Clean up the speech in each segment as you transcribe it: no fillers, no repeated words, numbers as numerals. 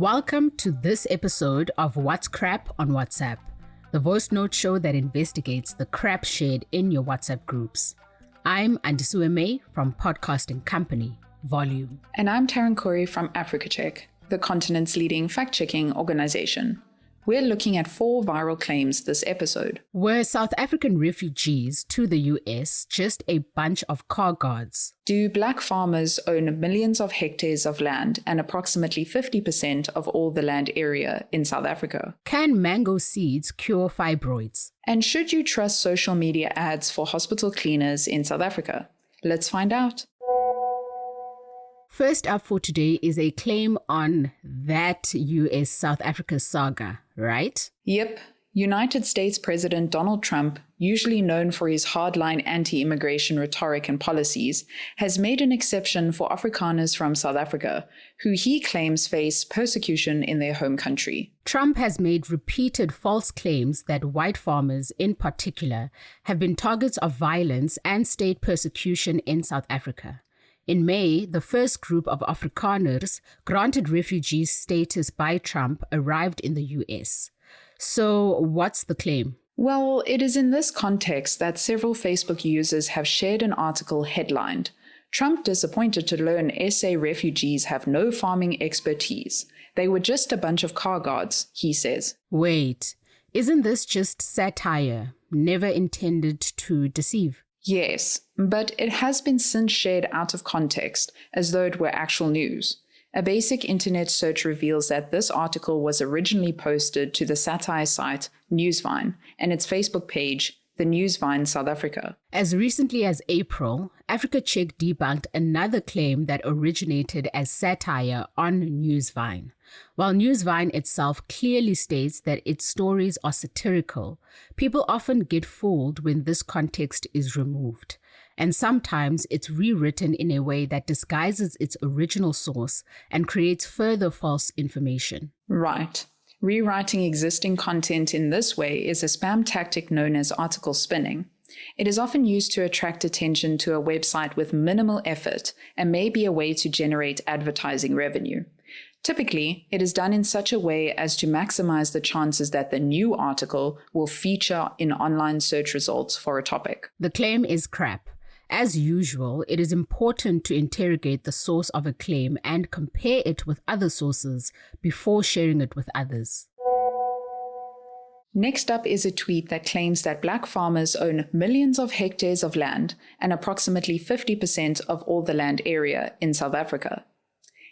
Welcome to this episode of What's Crap on WhatsApp, the voice note show that investigates the crap shared in your WhatsApp groups. I'm Andisue May from Podcasting Company, Volume. And I'm Taryn Corey from Africa Check, the continent's leading fact-checking organization. We're looking at 4 viral claims this episode. Were South African refugees to the US just a bunch of car guards? Do black farmers own millions of hectares of land and approximately 50% of all the land area in South Africa? Can mango seeds cure fibroids? And should you trust social media ads for hospital cleaners in South Africa? Let's find out. First up for today is a claim on that US-South Africa saga, right? Yep. United States President Donald Trump, usually known for his hardline anti-immigration rhetoric and policies, has made an exception for Afrikaners from South Africa, who he claims face persecution in their home country. Trump has made repeated false claims that white farmers, in particular, have been targets of violence and state persecution in South Africa. In May, the first group of Afrikaners granted refugee status by Trump arrived in the US. So what's the claim? Well, it is in this context that several Facebook users have shared an article headlined, "Trump disappointed to learn SA refugees have no farming expertise. They were just a bunch of car guards," he says. Wait, isn't this just satire, never intended to deceive? Yes, but it has been since shared out of context, as though it were actual news. A basic internet search reveals that this article was originally posted to the satire site Newsvine and its Facebook page, the Newsvine South Africa. As recently as April, Africa Check debunked another claim that originated as satire on Newsvine. While Newsvine itself clearly states that its stories are satirical, people often get fooled when this context is removed. And sometimes it's rewritten in a way that disguises its original source and creates further false information. Right. Rewriting existing content in this way is a spam tactic known as article spinning. It is often used to attract attention to a website with minimal effort and may be a way to generate advertising revenue. Typically, it is done in such a way as to maximize the chances that the new article will feature in online search results for a topic. The claim is crap. As usual, it is important to interrogate the source of a claim and compare it with other sources before sharing it with others. Next up is a tweet that claims that black farmers own millions of hectares of land and approximately 50% of all the land area in South Africa.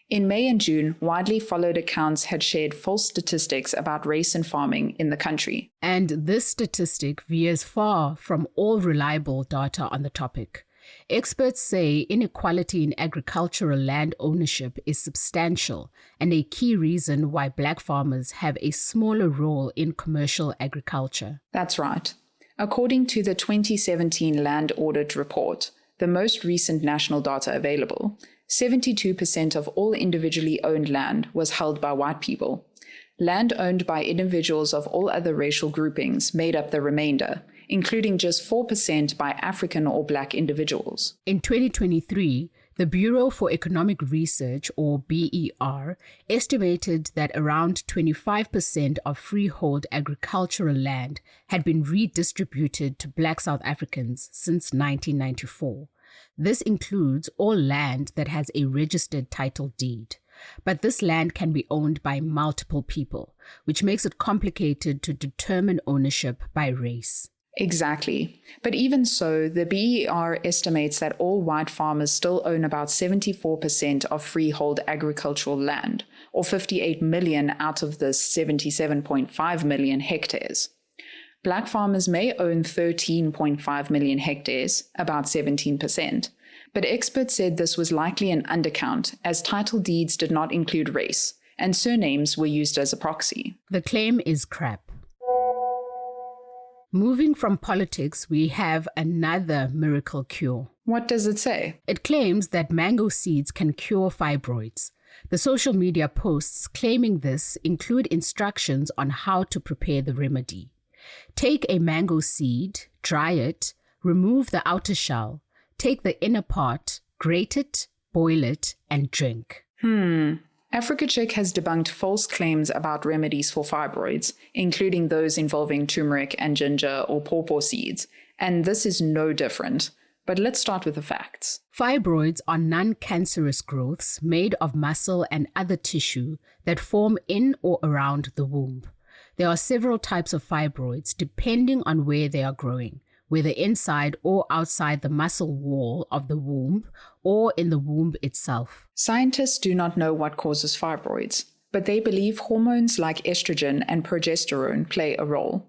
In May and June, widely followed accounts had shared false statistics about race and farming in the country. And this statistic veers far from all reliable data on the topic. Experts say inequality in agricultural land ownership is substantial and a key reason why black farmers have a smaller role in commercial agriculture. That's right. According to the 2017 Land Audit Report, the most recent national data available, 72% of all individually owned land was held by white people. Land owned by individuals of all other racial groupings made up the remainder, including just 4% by African or black individuals. In 2023, the Bureau for Economic Research, or BER, estimated that around 25% of freehold agricultural land had been redistributed to black South Africans since 1994. This includes all land that has a registered title deed. But this land can be owned by multiple people, which makes it complicated to determine ownership by race. Exactly. But even so, the BER estimates that all white farmers still own about 74% of freehold agricultural land, or 58 million out of the 77.5 million hectares. Black farmers may own 13.5 million hectares, about 17%, but experts said this was likely an undercount as title deeds did not include race, and surnames were used as a proxy. The claim is crap. Moving from politics, we have another miracle cure. What does it say? It claims that mango seeds can cure fibroids. The social media posts claiming this include instructions on how to prepare the remedy. Take a mango seed, dry it, remove the outer shell, take the inner part, grate it, boil it, and drink. Africa Chick has debunked false claims about remedies for fibroids, including those involving turmeric and ginger or pawpaw seeds, and this is no different. But let's start with the facts. Fibroids are non-cancerous growths made of muscle and other tissue that form in or around the womb. There are several types of fibroids depending on where they are growing, whether inside or outside the muscle wall of the womb or in the womb itself. Scientists do not know what causes fibroids, but they believe hormones like estrogen and progesterone play a role.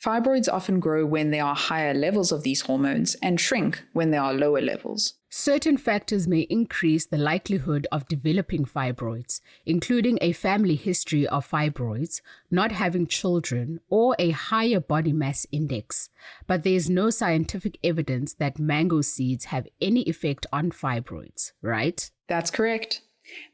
Fibroids often grow when there are higher levels of these hormones and shrink when there are lower levels. Certain factors may increase the likelihood of developing fibroids, including a family history of fibroids, not having children, or a higher body mass index. But there is no scientific evidence that mango seeds have any effect on fibroids, right? That's correct.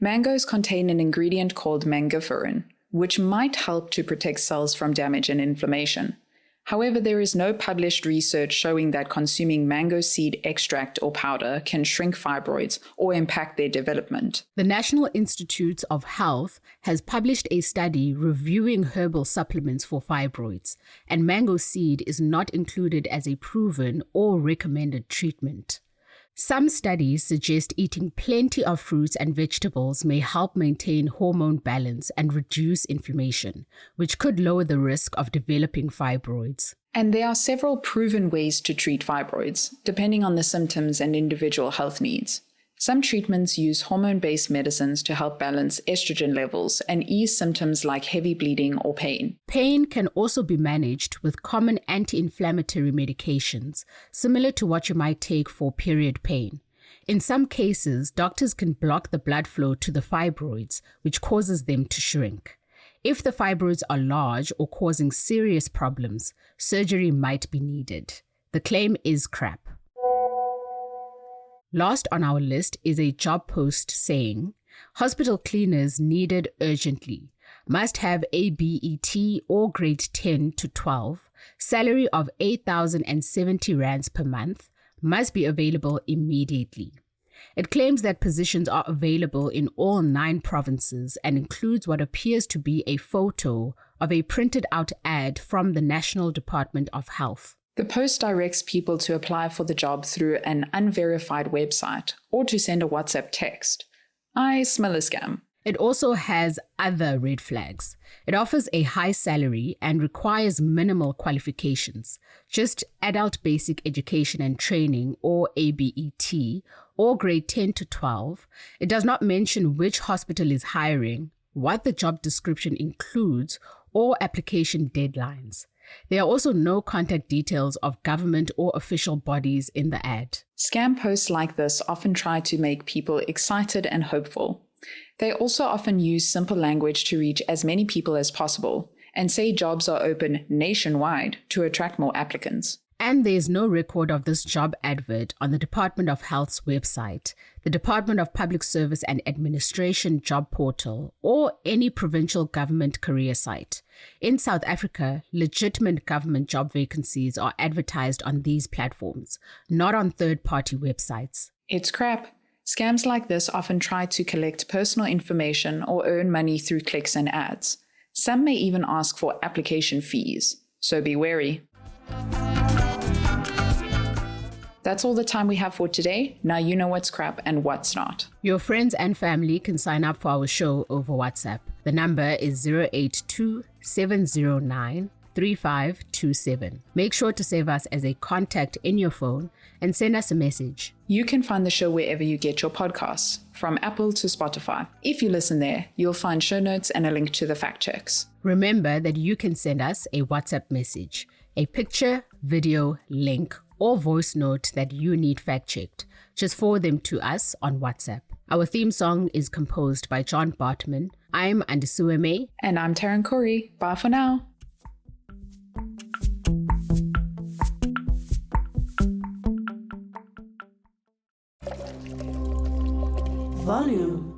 Mangoes contain an ingredient called mangiferin, which might help to protect cells from damage and inflammation. However, there is no published research showing that consuming mango seed extract or powder can shrink fibroids or impact their development. The National Institutes of Health has published a study reviewing herbal supplements for fibroids, and mango seed is not included as a proven or recommended treatment. Some studies suggest eating plenty of fruits and vegetables may help maintain hormone balance and reduce inflammation, which could lower the risk of developing fibroids. And there are several proven ways to treat fibroids, depending on the symptoms and individual health needs. Some treatments use hormone-based medicines to help balance estrogen levels and ease symptoms like heavy bleeding or pain. Pain can also be managed with common anti-inflammatory medications, similar to what you might take for period pain. In some cases, doctors can block the blood flow to the fibroids, which causes them to shrink. If the fibroids are large or causing serious problems, surgery might be needed. The claim is crap. Last on our list is a job post saying, hospital cleaners needed urgently, must have a BET or grade 10 to 12, salary of 8,070 rands per month, must be available immediately. It claims that positions are available in all 9 provinces and includes what appears to be a photo of a printed out ad from the National Department of Health. The post directs people to apply for the job through an unverified website or to send a WhatsApp text. I smell a scam. It also has other red flags. It offers a high salary and requires minimal qualifications, just adult basic education and training or ABET or grade 10 to 12. It does not mention which hospital is hiring, what the job description includes, or application deadlines. There are also no contact details of government or official bodies in the ad. Scam posts like this often try to make people excited and hopeful. They also often use simple language to reach as many people as possible and say jobs are open nationwide to attract more applicants. And there's no record of this job advert on the Department of Health's website, the Department of Public Service and Administration job portal, or any provincial government career site. In South Africa, legitimate government job vacancies are advertised on these platforms, not on third-party websites. It's crap. Scams like this often try to collect personal information or earn money through clicks and ads. Some may even ask for application fees, so be wary. That's all the time we have for today. Now you know what's crap and what's not. Your friends and family can sign up for our show over WhatsApp. The number is 082-709-3527. Make sure to save us as a contact in your phone and send us a message. You can find the show wherever you get your podcasts, from Apple to Spotify. If you listen there, you'll find show notes and a link to the fact checks. Remember that you can send us a WhatsApp message, a picture, video, link, or voice note that you need fact-checked. Just forward them to us on WhatsApp. Our theme song is composed by John Bartman. I'm Andisue May. And I'm Taryn Corey. Bye for now. Volume.